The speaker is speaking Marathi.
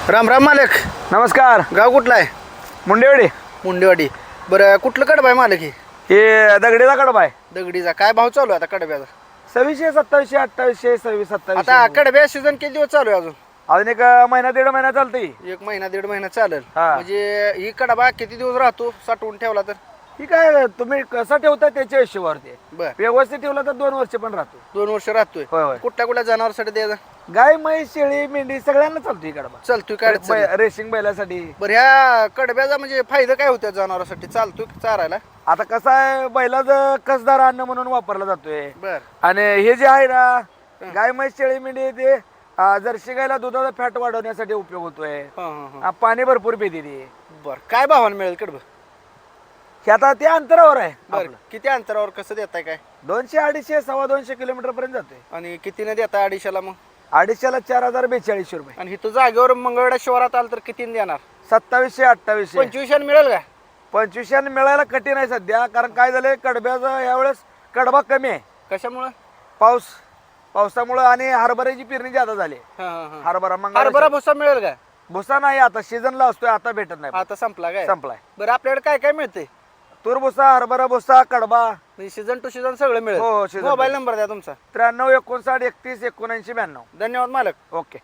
राम राम मालक. नमस्कार. गाव कुठला आहे? मुंडेवाडी. मुंडेवाडी. बरं कुठलं कडबा आहे मालक? हे दगडीचा कडबा आहे. दगडीचा काय भाव चालू आहे आता कडब्याचा? 2600 2700 2800 26 2700. आता कडब्या सीझन किती दिवस चालू आहे अजून? अजून एक महिना दीड महिना चालतंय. एक महिना दीड महिना चालेल. हा. म्हणजे ही कडबा किती दिवस राहतो साठवून ठेवला तर? ही काय तुम्ही कसं ठेवता त्याच्या हिशोबावरती आहे. बर व्यवस्थित ठेवलं तर 2 वर्ष पण राहतो. 2 वर्ष राहतोय. होय होय. कुठल्या कुठल्या जनावरांसाठी द्यायचा? गाय म्हैस शेळी मेंढी सगळ्यांना चालतो ही कडबा. चालतोय काय अडचण नाही. रेसिंग बैलासाठी. बरं ह्या कडब्याचा म्हणजे फायदा काय होत्या जनावरांसाठी? चालतोय की चारायला? आता कसं आहे बैलाचं कसदार अन्न म्हणून वापरला जातोय. बर आणि हे जे आहे ना गाय म्हैस शेळी मेंढी ते जर्सी गायला दुधाचा फॅट वाढवण्यासाठी उपयोग होतोय. हा हा हा. पाणी भरपूर पिते ती. बर काय भावानं मिळेल कडबं? हे आता ते अंतरावर आहे बर आपलं. किती अंतरावर कसं देताय काय? 200 250 2.5 किलोमीटर पर्यंत जाते. आणि कितीने देताय अडीचशेला मग? 250ला 4042 रुपये. आणि इथं जागेवर मंगळवेढा शहरात आलं तर किती देणार? 2700 2800 25 मिळेल का? 2500 मिळायला कठीण आहे सध्या, कारण काय झालंय कडब्याचा यावेळेस कडबा कमी आहे. कशामुळं? पावसामुळे आणि हरभऱ्याची पेरणी जादा झाली. हा, हा, हा. हरभरा हरभरा मंगळ भुसा मिळेल का? भुसा नाही आता सीझनला असतोय, आता भेटत नाही. आता संपला काय? संपलाय. बरं आपल्याकडे काय काय मिळते? तूर भुसा हरभरा भुसा कडबा. म्हणजे सीझन टू सीझन सगळं मिळेल. हो, season to मोबाईल नंबर द्या तुमचा. 93 59 31 79 92. धन्यवाद मालक. ओके.